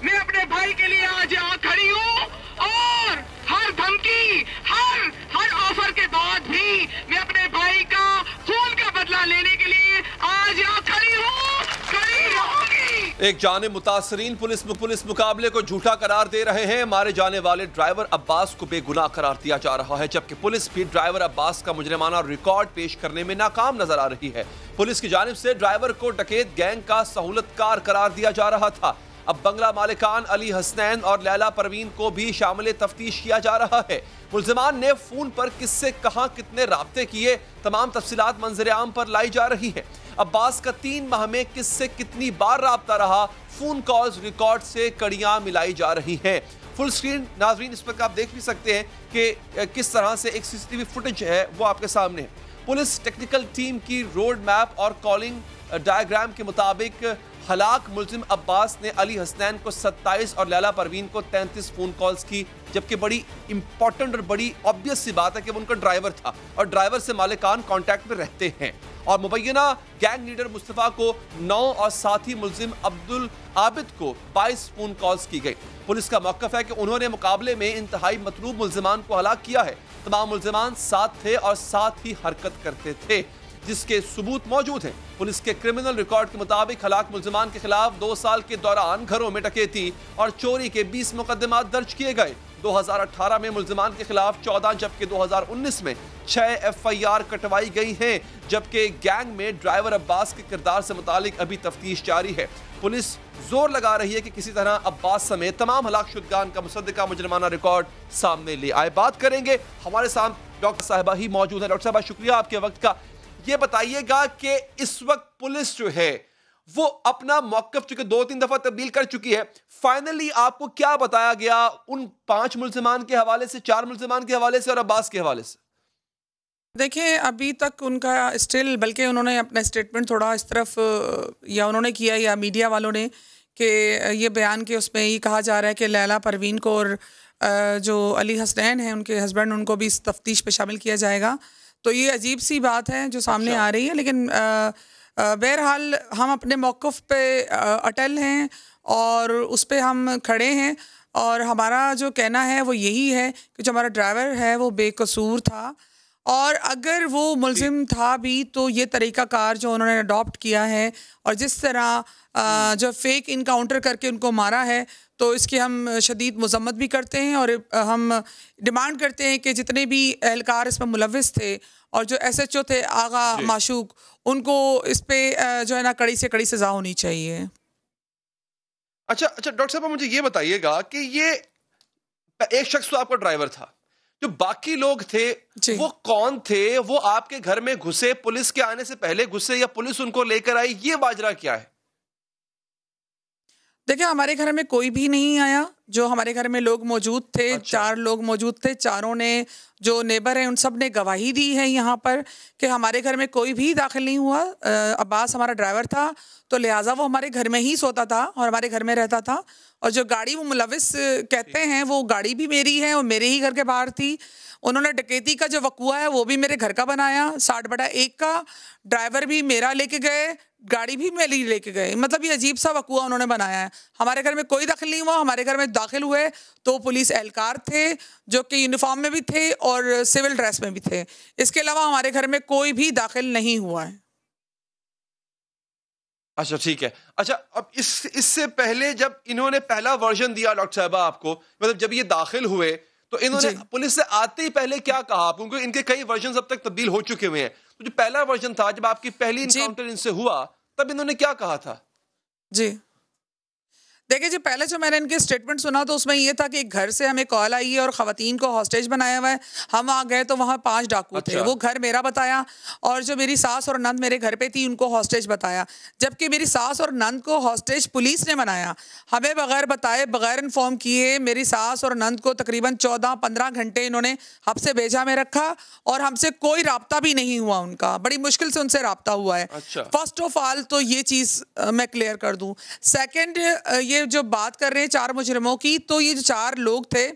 मैं अपने भाई के लिए आज यहाँ खड़ी हूँ और हर धमकी, हर ऑफर के बाद भी मैं अपने भाई का खून का बदला लेने के लिए आज यहाँ खड़ी हूँ, खड़ी रहूंगी। एक जानिब मुतासरीन पुलिस मुकाबले को झूठा करार दे रहे हैं। मारे जाने वाले ड्राइवर अब्बास को बेगुनाह करार दिया जा रहा है, जबकि पुलिस भी ड्राइवर अब्बास का मुजरिमाना रिकॉर्ड पेश करने में नाकाम नजर आ रही है। पुलिस की जानिब से ड्राइवर को डकैत गैंग का सहूलतकार करार दिया जा रहा था। अब बंगला मालिकान अली हसनैन और लैला परवीन को भी शामिल तफ्तीश किया जा रहा है। मुल्जिमान ने फोन पर किससे कहां कितने राब्ते किए, तमाम तफसीलात मंजर आम पर लाई जा रही है। अब्बास का 3 माह में किससे कितनी बार राब्ता रहा, फोन कॉल्स रिकॉर्ड से कड़ियां मिलाई जा रही हैं। फुल स्क्रीन नाजरीन इस पर आप देख भी सकते हैं कि किस तरह से एक सीसीटीवी फुटेज है वो आपके सामने है। पुलिस टेक्निकल टीम की रोड मैप और कॉलिंग डायग्राम के मुताबिक हलाक मुल्जिम अब्बास ने अली हसनैन को 27 और लैला परवीन को 33 फोन कॉल्स की, जबकि बड़ी इंपॉर्टेंट और बड़ी ऑब्वियस सी बात है कि वो उनका ड्राइवर था और ड्राइवर से मालिकान कांटेक्ट में रहते हैं। और मुबैना गैंग लीडर मुस्तफ़ा को 9 और साथी मुल्जिम अब्दुल आबिद को 22 फोन कॉल्स की गई। पुलिस का मौक़िफ़ है कि उन्होंने मुकाबले में इंतहाई मतलूब मुल्जिमान को हलाक किया है। तमाम मुल्जिमान साथ थे और साथ ही हरकत करते थे, जिसके सबूत मौजूद हैं। पुलिस के क्रिमिनल रिकॉर्ड के मुताबिक हलाक मुल्जिमान के खिलाफ 2 साल के दौरान घरों में डकैती और चोरी के 20 मुकदमात दर्ज किए गए। 2018 में मुल्जिमान के खिलाफ 14 जबकि 2019 में 6 FIR कटवाई गई हैं, जबकि गैंग में ड्राइवर अब्बास के किरदार से मुतालिक अभी तफ्तीश जारी है। पुलिस जोर लगा रही है कि किसी तरह अब्बास समेत तमाम हलाक शुदगान का मुसद्दिका मुजरिमाना रिकॉर्ड सामने ले आए। बात करेंगे, हमारे साथ डॉक्टर साहिबा ही मौजूद है। डॉक्टर साहिबा शुक्रिया आपके वक्त का। ये बताइएगा कि इस वक्त पुलिस जो है वो अपना मौक़िफ़ चूंकि 2-3 दफा तब्दील कर चुकी है, फाइनली आपको क्या बताया गया उन 5 मुल्जिमान के हवाले से, 4 मुल्जिमान के हवाले से और अब्बास के हवाले से? देखिए अभी तक उनका स्टिल, बल्कि उन्होंने अपना स्टेटमेंट थोड़ा इस तरफ या उन्होंने किया या मीडिया वालों ने कि ये बयान के उसमें ये कहा जा रहा है कि लैला परवीन को और जो अली हसनैन हैं उनके हस्बैंड, उनको भी इस तफ्तीश पे शामिल किया जाएगा। तो ये अजीब सी बात है जो सामने आ रही है, लेकिन बहरहाल हम अपने मौक़िफ़ पे अटल हैं और उस पे हम खड़े हैं और हमारा जो कहना है वो यही है कि जो हमारा ड्राइवर है वो बेकसूर था और अगर वो मुल्जिम था भी तो ये तरीक़ाकार जो उन्होंने अडॉप्ट किया है और जिस तरह जो फेक इनकाउंटर करके उनको मारा है, तो इसकी हम शदीद मज़म्मत भी करते हैं और हम डिमांड करते हैं कि जितने भी एहलकार इसमें मुलव्विस थे और जो SHO थे आगा माशूक, उनको इस पे जो है ना कड़ी से कड़ी सज़ा होनी चाहिए। अच्छा डॉक्टर साहब मुझे ये बताइएगा कि ये एक शख्स तो आपका ड्राइवर था, जो बाकी लोग थे वो कौन थे? वो आपके घर में घुसे, पुलिस के आने से पहले घुसे या पुलिस उनको लेकर आई? ये माजरा क्या है? देखिए हमारे घर में कोई भी नहीं आया, जो हमारे घर में लोग मौजूद थे, 4 लोग मौजूद थे, चारों ने जो नेबर हैं उन सब ने गवाही दी है यहाँ पर कि हमारे घर में कोई भी दाखिल नहीं हुआ। अब्बास हमारा ड्राइवर था तो लिहाजा वो हमारे घर में ही सोता था और हमारे घर में रहता था और जो गाड़ी वो मुलविस कहते हैं वो गाड़ी भी मेरी है और मेरे ही घर के बाहर थी। उन्होंने डकैती का जो वक़ुआ है वो भी मेरे घर का बनाया, 60/1 का। ड्राइवर भी मेरा लेके गए, गाड़ी भी मेरी लेके गए। मतलब ये अजीब सा वकूआ उन्होंने बनाया है। हमारे घर में कोई दखल नहीं हुआ। हमारे घर में दाखिल हुए तो पुलिस एहलकार थे जो कि यूनिफॉर्म में भी थे और सिविल ड्रेस में भी थे। इसके अलावा हमारे घर में कोई भी दाखिल नहीं हुआ है। अच्छा ठीक है। अच्छा अब इससे पहले जब इन्होंने पहला वर्जन दिया डॉक्टर साहबा आपको, मतलब जब ये दाखिल हुए तो इन्होंने पुलिस से आते ही पहले क्या कहा? क्योंकि इनके कई वर्जन अब तक तब्दील हो चुके हुए हैं, तो जो पहला वर्जन था जब आपकी पहली इनकाउंटर इनसे हुआ तब इन्होंने क्या कहा था? जी देखिए जी, पहले जो मैंने इनके स्टेटमेंट सुना तो उसमें ये था कि एक घर से हमें कॉल आई है और ख़वातीन को हॉस्टेज बनाया हुआ है। हम वहाँ गए तो वहाँ 5 डाकू थे। वो घर मेरा बताया और जो मेरी सास और नंद मेरे घर पे थी उनको हॉस्टेज बताया, जबकि मेरी सास और नंद को हॉस्टेज पुलिस ने बनाया। हमें बगैर बताए, बगैर इन्फॉर्म किए मेरी सास और नंद को तकरीबन 14-15 घंटे इन्होंने हब्से भेजा में रखा और हमसे कोई राब्ता भी नहीं हुआ उनका। बड़ी मुश्किल से उनसे राब्ता हुआ है। फर्स्ट ऑफ ऑल तो ये चीज़ मैं क्लियर कर दूँ। सेकेंड, ये जो बात कर रहे हैं 4 मुजरिमों की, तो ये जो 4 लोग थे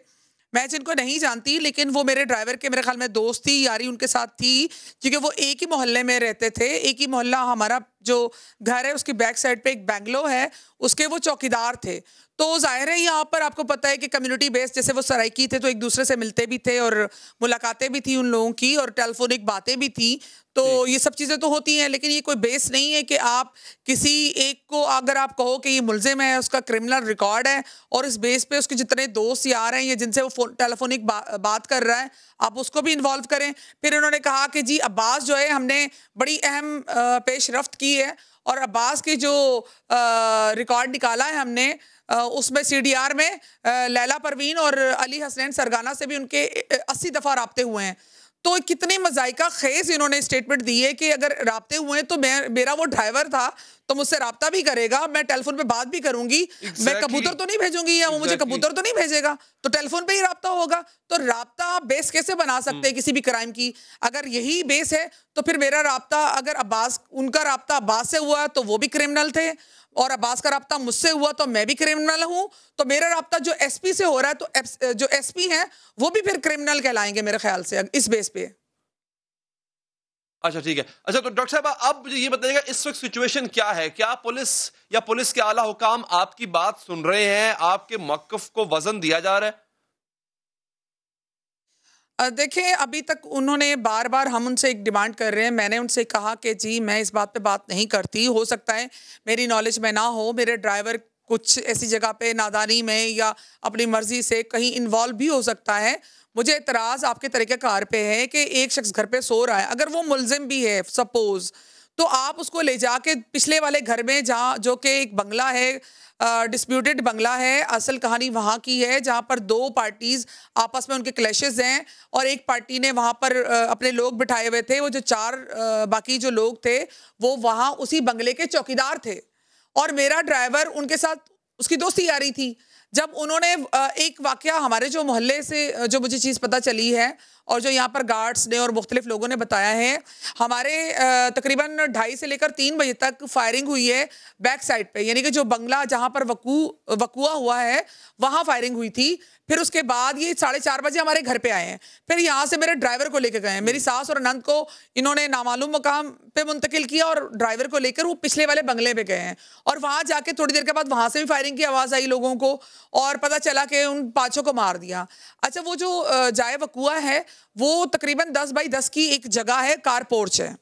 मैं जिनको नहीं जानती, लेकिन वो मेरे ड्राइवर के मेरे ख्याल में दोस्त थी, यारी उनके साथ थी, क्योंकि वो एक ही मोहल्ले में रहते थे। एक ही मोहल्ला, हमारा जो घर है उसकी बैक साइड पे एक बैंगलो है, उसके वो चौकीदार थे। तो जाहिर है यहाँ पर आपको पता है कि कम्युनिटी बेस्ड, जैसे वो सराइकी थे तो एक दूसरे से मिलते भी थे और मुलाकातें भी थी उन लोगों की और टेलीफोनिक बातें भी थी। तो ये सब चीज़ें तो होती हैं, लेकिन ये कोई बेस नहीं है कि आप किसी एक को अगर आप कहो कि ये मुल्जिम है, उसका क्रिमिनल रिकॉर्ड है और इस बेस पे उसके जितने दोस्त यार हैं या जिनसे वो टेलीफोनिक बात कर रहा है आप उसको भी इन्वॉल्व करें। फिर उन्होंने कहा कि जी अब्बास जो है हमने बड़ी अहम पेशरफ्त की है और अब्बास की जो रिकॉर्ड निकाला है हमने उसमें CDR में लैला परवीन और अली हसनैन सरगाना से भी उनके 80 दफ़ा राब्ते हुए हैं। तो कितनी मज़ाइका खेज इन्होंने स्टेटमेंट दी है कि अगर राब्ते हुए हैं तो मेरा वो ड्राइवर था तो मुझसे राब्ता भी करेगा, मैं टेलीफोन पे बात भी करूंगी। मैं कबूतर तो नहीं भेजूंगी या वो मुझे कबूतर तो नहीं भेजेगा, तो टेलीफोन पे ही राब्ता होगा। तो राब्ता आप बेस कैसे बना सकते हैं किसी भी क्राइम की? अगर यही बेस है तो फिर मेरा राब्ता, अगर अब्बास, उनका राब्ता अब्बास से हुआ तो वो भी क्रिमिनल थे और अब्बास का राब्ता मुझसे हुआ तो मैं भी क्रिमिनल हूं। तो मेरा राब्ता जो SP से हो रहा है तो जो SP हैं वो भी फिर क्रिमिनल कहलाएंगे मेरे ख्याल से इस बेस पे। अच्छा ठीक है। अच्छा तो डॉक्टर साहब अब मुझे ये बताइएगा इस वक्त सिचुएशन क्या है? क्या पुलिस या पुलिस के आला हुकाम आपकी बात सुन रहे हैं? आपके मौक़िफ़ को वजन दिया जा रहा है? देखें, अभी तक उन्होंने बार बार, हम उनसे एक डिमांड कर रहे हैं, मैंने उनसे कहा कि जी मैं इस बात पे बात नहीं करती, हो सकता है मेरी नॉलेज में ना हो, मेरे ड्राइवर कुछ ऐसी जगह पे नादानी में या अपनी मर्जी से कहीं इन्वॉल्व भी हो सकता है। मुझे एतराज़ आपके तरीक़ेकार पे है कि एक शख्स घर पे सो रहा है, अगर वो मुल्जिम भी है सपोज़, तो आप उसको ले जाके पिछले वाले घर में, जहाँ जो कि एक बंगला है, डिस्प्यूटेड बंगला है, असल कहानी वहाँ की है जहाँ पर 2 पार्टीज़ आपस में उनके क्लैशेस हैं और एक पार्टी ने वहाँ पर अपने लोग बिठाए हुए थे। वो जो 4 बाकी जो लोग थे वो वहाँ उसी बंगले के चौकीदार थे और मेरा ड्राइवर उनके साथ उसकी दोस्ती यारी थी। जब उन्होंने एक वाकया हमारे जो मोहल्ले से जो मुझे चीज़ पता चली है और जो यहाँ पर गार्ड्स ने और मुख्तलिफ लोगों ने बताया है, हमारे तकरीबन 2:30 से लेकर 3 बजे तक फायरिंग हुई है बैक साइड पे, यानी कि जो बंगला जहाँ पर वकूआ हुआ है वहाँ फायरिंग हुई थी। फिर उसके बाद ये 4:30 बजे हमारे घर पे आए हैं, फिर यहाँ से मेरे ड्राइवर को लेकर गए हैं। मेरी सास और नंद को इन्होंने नामालूम मकाम पे मुंतकिल किया और ड्राइवर को लेकर वो पिछले वाले बंगले पे गए हैं और वहाँ जाके थोड़ी देर के बाद वहाँ से भी फायरिंग की आवाज़ आई लोगों को और पता चला कि उन 5 को मार दिया। अच्छा, वो जो जाए वकूआ है वो तकरीबन 10 बाई 10 की एक जगह है, कार पोर्च है,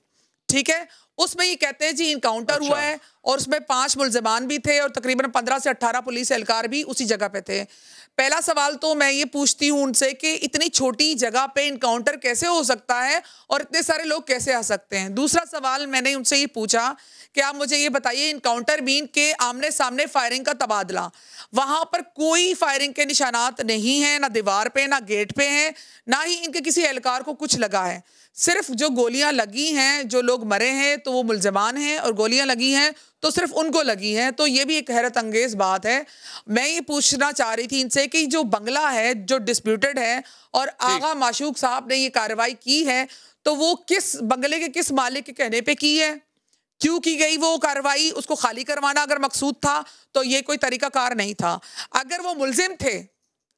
ठीक है। उसमें ये कहते हैं जी इनकाउंटर हुआ है और उसमें 5 मुल्ज़िमान भी थे और तकरीबन 15 से 18 पुलिस एहलकार भी उसी जगह पे थे। पहला सवाल तो मैं ये पूछती हूँ उनसे कि इतनी छोटी जगह पे इनकाउंटर कैसे हो सकता है और इतने सारे लोग कैसे आ सकते हैं? दूसरा सवाल मैंने उनसे ये पूछा कि आप मुझे ये बताइए, इनकाउंटर मीन के आमने सामने फायरिंग का तबादला, वहाँ पर कोई फायरिंग के निशानात नहीं हैं, ना दीवार पे ना गेट पे हैं, ना ही इनके किसी एहलकार को कुछ लगा है। सिर्फ जो गोलियां लगी हैं, जो लोग मरे हैं तो वो मुल्ज़िमान हैं और गोलियां लगी हैं तो सिर्फ उनको लगी हैं। तो ये भी एक हैरत अंगेज़ बात है। मैं ये पूछना चाह रही थी इनसे कि जो बंगला है जो डिस्प्यूटेड है और आगा माशूक साहब ने ये कार्रवाई की है तो वो किस बंगले के किस मालिक के कहने पे की है, क्यों की गई वो कार्रवाई? उसको खाली करवाना अगर मकसूद था तो ये कोई तरीकाकार नहीं था। अगर वो मुल्जिम थे,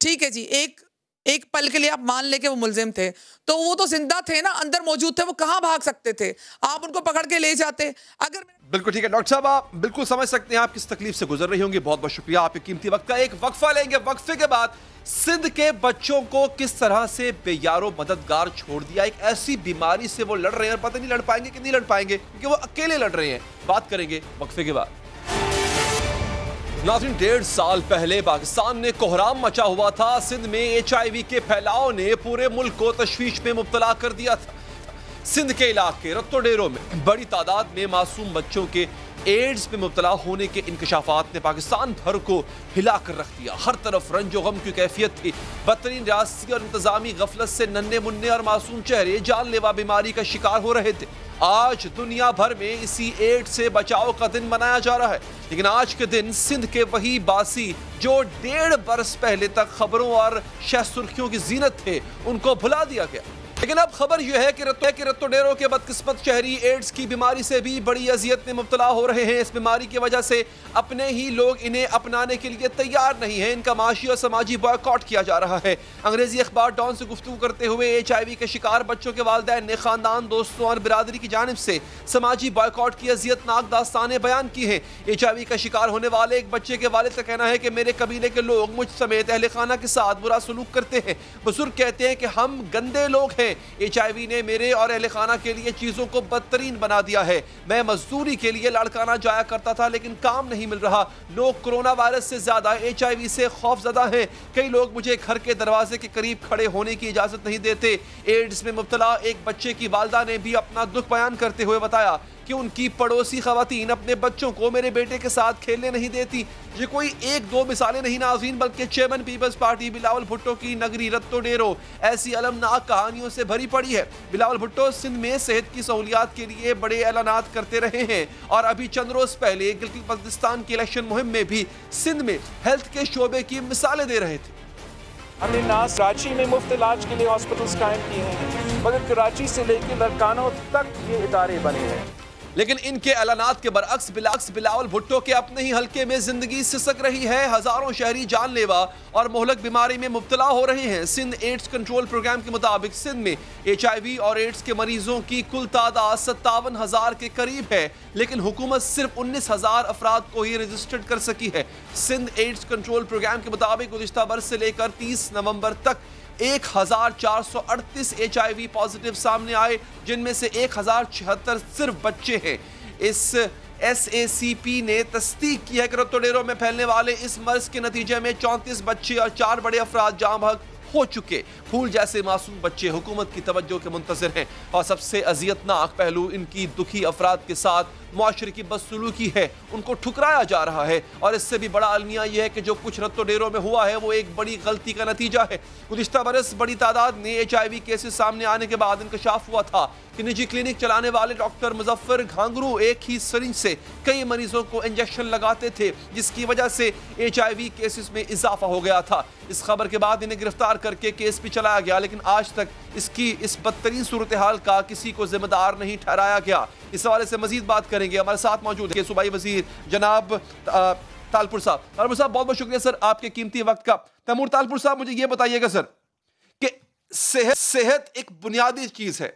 ठीक है जी, एक एक पल के लिए आप मान ले कि वो मुलजिम थे, तो वो तो जिंदा थे ना, अंदर मौजूद थे, वो कहाँ भाग सकते थे? आप उनको पकड़ के ले जाते। अगर बिल्कुल ठीक है डॉक्टर साहब, आप बिल्कुल समझ सकते हैं आप किस तकलीफ से गुजर रही होंगी। बहुत बहुत शुक्रिया आपके कीमती वक्त का। एक वक्फा लेंगे, वक्फे के बाद सिंध के बच्चों को किस तरह से बेयारो मददगार छोड़ दिया। एक ऐसी बीमारी से वो लड़ रहे हैं और पता नहीं लड़ पाएंगे कि नहीं लड़ पाएंगे, क्योंकि वो अकेले लड़ रहे हैं। बात करेंगे वक्फे के बाद। नाज़रीन, 1.5 साल पहले पाकिस्तान में कोहराम मचा हुआ था। सिंध में HIV के फैलाव ने पूरे मुल्क को तशवीश में मुब्तला कर दिया था। सिंध के इलाके रत्तो डेरों में बड़ी तादाद में मासूम बच्चों के एड्स में मुब्तला होने के इंकशाफात ने पाकिस्तान भर को हिला कर रख दिया। हर तरफ रंजो गम की कैफियत थी। बदतरीन रियासती और इंतजामी गफलत से नन्हे मुन्ने और मासूम चेहरे जानलेवा बीमारी का शिकार हो रहे थे। आज दुनिया भर में इसी एड्स से बचाव का दिन मनाया जा रहा है, लेकिन आज के दिन सिंध के वही बासी जो 1.5 बरस पहले तक खबरों और शह सुर्खियों की जीनत थे, उनको भुला दिया गया। लेकिन अब खबर यह है कि रत्तो डेरों के बदकिस्मत शहरी एड्स की बीमारी से भी बड़ी अजियत में मुब्तला हो रहे हैं। इस बीमारी की वजह से अपने ही लोग इन्हें अपनाने के लिए तैयार नहीं हैं। इनका माशी और समाजी बॉयकॉट किया जा रहा है। अंग्रेजी अखबार डॉन से गुफ्तगू करते हुए HIV के शिकार बच्चों के वालिदैन ने खानदान, दोस्तों और बिरादरी की जानिब से समाजी बॉयकॉट की अजियतनाक दास्तानें बयान की हैं। HIV का शिकार होने वाले एक बच्चे के वालिद का कहना है कि मेरे कबीले के लोग मुझ समेत अहले खाना के साथ बुरा सलूक करते हैं। बुजुर्ग कहते हैं कि हम गंदे लोग हैं। HIV ने मेरे और अहले खाना के लिए चीजों को बदतरीन बना दिया है। मैं मजदूरी के लिए लाड़काना जाया करता था, लेकिन काम नहीं मिल रहा। लोग कोरोना वायरस से ज्यादा HIV से खौफजदा हैं। कई लोग मुझे घर के दरवाजे के करीब खड़े होने की इजाजत नहीं देते। एड्स में मुब्तला एक बच्चे की वालदा ने भी अपना दुख बयान करते हुए बताया कि उनकी पड़ोसी खवातीन अपने बच्चों को मेरे बेटे के साथ खेलने नहीं देती। ये कोई 1-2 मिसालें नहीं नाज़रीन, बल्कि chairman people's party Bilawal Bhutto की नगरी रत्तो डेरो ऐसी अलमनाक कहानियों से भरी पड़ी है। बिलावल भुट्टो सिंध में सेहत की सहूलियात के लिए बड़े ऐलानात करते रहे हैं और अभी चंद रोज पहले गिलगित बल्तिस्तान की इलेक्शन मुहिम में भी सिंध में हेल्थ के शोबे की मिसालें दे रहे थे। हमने कराची में मुफ्त इलाज के लिए हॉस्पिटल्स कायम किए हैं, मगर कराची से लेकर लड़कानों तक ये इदारे बने हैं। लेकिन इनके ऐलानात के बरअक्स बिलावल भुट्टो के अपने ही हल्के में जिंदगी सिसक रही है। हजारों शहरी जानलेवा और मोहलक बीमारी में मुब्तला हो रहे हैं। सिंध एड्स कंट्रोल प्रोग्राम के मुताबिक सिंध में HIV और एड्स के मरीजों की कुल तादाद 57,000 के करीब है, लेकिन हुकूमत सिर्फ 19,000 अफराद को ही रजिस्टर्ड कर सकी है। सिंध एड्स कंट्रोल प्रोग्राम के मुताबिक गुज़िश्ता बरस से लेकर 30 नवंबर तक 1,438 HIV पॉजिटिव सामने आए, जिनमें से 1,076 सिर्फ बच्चे हैं। इस SACP ने तस्दीक की है कि रत्तो डेरों में फैलने वाले इस मर्ज के नतीजे में 34 बच्चे और 4 बड़े अफराद जाँ बहक हो चुके। फूल जैसे मासूम बच्चे हुकूमत की तवज्जो के मुंतज़िर हैं और सबसे अजियतनाक पहलू इनकी दुखी अफराद के साथ मुआशरे की बदसलूकी है। उनको ठुकराया जा रहा है और इससे भी बड़ा अलमिया यह है कि जो कुछ रत्तो डेरों में हुआ है वो एक बड़ी गलती का नतीजा है। गुज़िश्ता बरस बड़ी तादाद में HIV केसेस सामने आने के बाद इंकशाफ हुआ था कि निजी क्लिनिक चलाने वाले डॉक्टर मुजफ्फर घांगरू एक ही सरिंज से कई मरीजों को इंजेक्शन लगाते थे, जिसकी वजह से HIV केसेस में इजाफा हो गया था। इस खबर के बाद इन्हें गिरफ्तार करके केस भी चलाया गया, लेकिन आज तक इसकी इस बदतरीन सूरत हाल का किसी को जिम्मेदार नहीं ठहराया गया। इस हवाले से मजीद बात करेंगे। हमारे साथ मौजूद है सूबाई वजीर जनाब तालपुर साहब। तालपुर साहब, बहुत बहुत शुक्रिया सर आपके कीमती वक्त का। तैमूर तालपुर साहब, मुझे ये बताइएगा सर कि सेहत एक बुनियादी चीज है,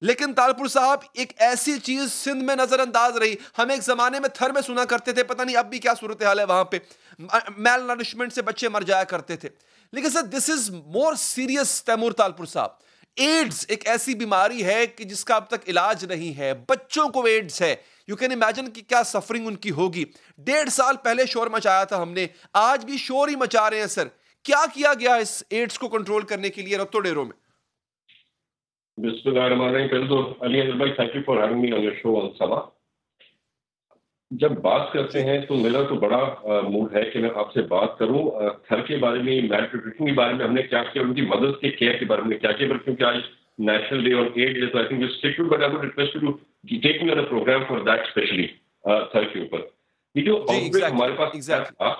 लेकिन तालपुर साहब एक ऐसी चीज सिंध में नजरअंदाज रही। हम एक जमाने में थर में सुना करते थे, पता नहीं अब भी क्या सूरत हाल है वहां पे, मेल नरिशमेंट से बच्चे मर जाया करते थे। लेकिन sir this is more serious. Taimur Talpur साहब, एड्स एक ऐसी बीमारी है कि जिसका अब तक इलाज नहीं है। बच्चों को एड्स है, यू कैन इमेजिन कि क्या सफरिंग उनकी होगी। 1.5 साल पहले शोर मचाया था हमने, आज भी शोर ही मचा रहे हैं। सर क्या किया गया इस एड्स को कंट्रोल करने के लिए रत्तो डेरों में? पहले तो अली अजहर भाई, thank you for having me on your show on समा। जब बात करते हैं तो मेरा तो बड़ा मूड है कि मैं आपसे बात करूं घर के बारे में, मैल्न्यूट्रिशन के बारे में हमने क्या किया, उनकी मदर्स के केयर के बारे में क्या किया, क्योंकि आज नेशनल डे ऑन एड्स है, तो I think you stick to, but I would request you to take me on a programme for that specially घर के ऊपर। ये जो आउटब्रेक हमारे पास था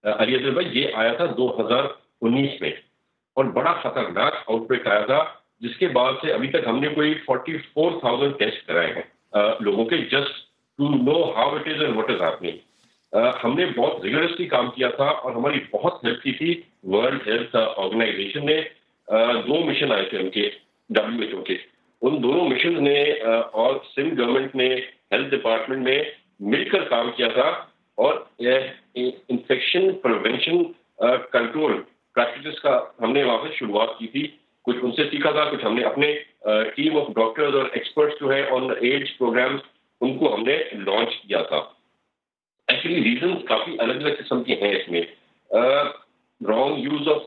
अली अजहर भाई, ये आया था 2019 में और बड़ा खतरनाक आउटब्रेक आया था, जिसके बाद से अभी तक हमने कोई 44,000 टेस्ट कराए हैं लोगों के, just to know how it is and what is happening. हमने बहुत रिगरसली काम किया था और हमारी बहुत हेल्प की थी। वर्ल्ड हेल्थ ऑर्गेनाइजेशन ने 2 मिशन आए थे उनके WHO के, उन दोनों मिशन ने और सिंध गवर्नमेंट ने हेल्थ डिपार्टमेंट ने मिलकर काम किया था और इन्फेक्शन प्रिवेंशन कंट्रोल प्रैक्टिसेस का हमने वहां से शुरुआत की थी। कुछ उनसे सीखा था, कुछ हमने अपने टीम ऑफ डॉक्टर्स और एक्सपर्ट्स जो है ऑन एड्स प्रोग्राम उनको हमने लॉन्च किया था। एक्चुअली रीजन काफी अलग अलग किस्म के हैं इसमें। रॉन्ग यूज ऑफ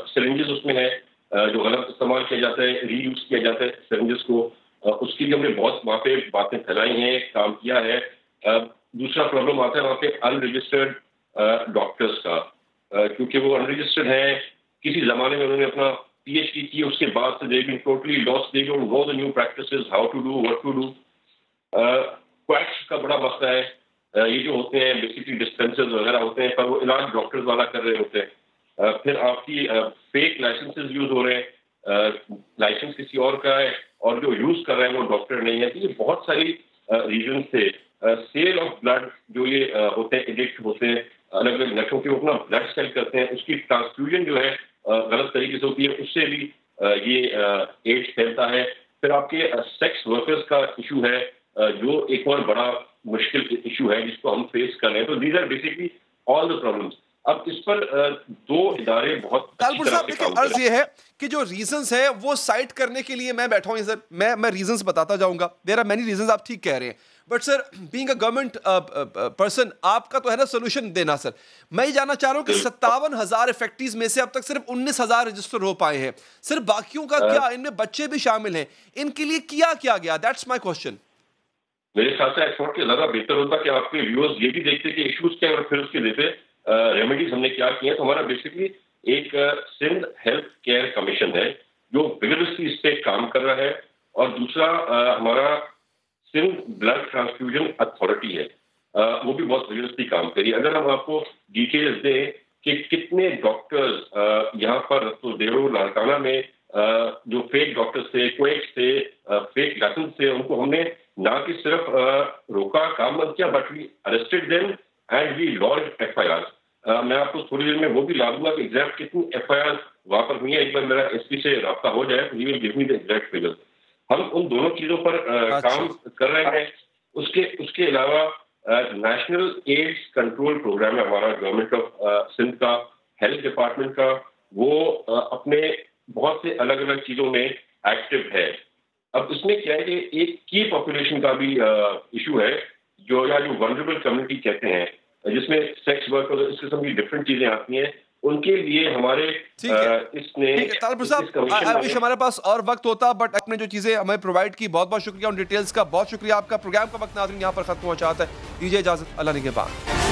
सिरिंजेस उसमें है, जो गलत इस्तेमाल किया जाता है, रीयूज किया जाता है सिरिंजेस को, उसके लिए हमने बहुत वहाँ पे बातें फैलाई हैं, काम किया है। दूसरा प्रॉब्लम आता है वहाँ पे अनरजिस्टर्ड डॉक्टर्स का, क्योंकि वो अनरजिस्टर्ड हैं, किसी जमाने में उन्होंने अपना PhD की, उसके बाद से they been totally lost, they don't know the new practices, how to do, what to do. Quacks का बड़ा मसला है, ये जो होते हैं बेसिकली डिस्पेंसर्स वगैरह होते हैं, पर वो इलाज डॉक्टर्स वाला कर रहे होते हैं। फिर आपकी फेक लाइसेंसेस यूज हो रहे हैं, लाइसेंस किसी और का है और जो यूज कर रहे हैं वो डॉक्टर नहीं है। तो ये बहुत सारी रीजन से सेल ऑफ ब्लड जो ये होते हैं, एडिक्ट होते हैं अलग अलग नशों के, वो अपना ब्लड सेल करते हैं, उसकी ट्रांसफ्यूजन जो है गलत तरीके से होती है, उससे भी ये एड्स फैलता है। फिर आपके सेक्स वर्कर्स का इशू है, जो एक और बड़ा मुश्किल इशू है जिसको हम फेस कर रहे हैं। तो these are basically all the problems. अब इस पर 2 इदारे बहुत तालपुर साहब, देखिए अर्ज ये है कि जो रीजंस है वो साइट करने के लिए मैं बैठा हूँ सर, मैं रीजंस बताता जाऊंगा। देयर आर मेनी रीजंस, आप ठीक कह रहे हैं, but sir being a government person आपका तो है ना सोल्यूशन देना। सर मैं ये जानना चाह रहा हूँ कि 57,000 इफेक्टीज में से अब तक सिर्फ 19,000 रजिस्टर हो पाए हैं, सिर्फ बाकियों का क्या, इनमें बच्चे भी शामिल हैं, इनके लिए किया गया? That's my question. मेरे ख्याल से एक्सपर्ट के ज्यादा बेहतर होता कि आपके व्यूअर्स ये भी देखते कि इश्यूज क्या है और फिर उसके देते रेमेडीज हमने क्या किए हैं। तो हमारा बेसिकली एक सिंध हेल्थ केयर कमीशन है जो विगरसली इस पे काम कर रहा है, और दूसरा हमारा सिंध ब्लड ट्रांसफ्यूजन अथॉरिटी है, वो भी बहुत विगरसली काम करी। अगर हम आपको डिटेल्स दें कि कितने डॉक्टर्स यहाँ पर तो देरो लाड़काना में जो फेक डॉक्टर्स थे, क्वेक्स थे, फेक लाइसेंस थे, उनको हमने ना कि सिर्फ रोका, काम बंद किया, but we arrested them and we launch FIR। मैं आपको थोड़ी देर में वो भी ला दूंगा कि एग्जैक्ट कितनी FIR वहां पर हुई है। एक बार मेरा SP से राब्ता हो जाए तो he will give me the exact figure. हम उन दोनों चीजों पर काम कर रहे हैं। उसके अलावा नेशनल एड्स कंट्रोल प्रोग्राम है हमारा, गवर्नमेंट ऑफ सिंध का, हेल्थ डिपार्टमेंट का, वो अपने बहुत से अलग अलग चीजों में एक्टिव है। अब इसमें क्या है कि एक की पॉपुलेशन का भी इशू है, जो वल्नरेबल कम्युनिटी कहते हैं, जिसमें सेक्स वर्क और इस किस्म की डिफरेंट चीजें आती हैं, उनके लिए हमारे इसने तालपुर साहब हमारे पास और वक्त होता, बट आपने जो चीजें हमें प्रोवाइड की बहुत बहुत शुक्रिया, उन डिटेल्स का बहुत शुक्रिया। आपका प्रोग्राम का वक्त नाज़रीन यहाँ पर खत्म हो चाहता है, दीजिए इजाजत, अल्लाह निगहबान।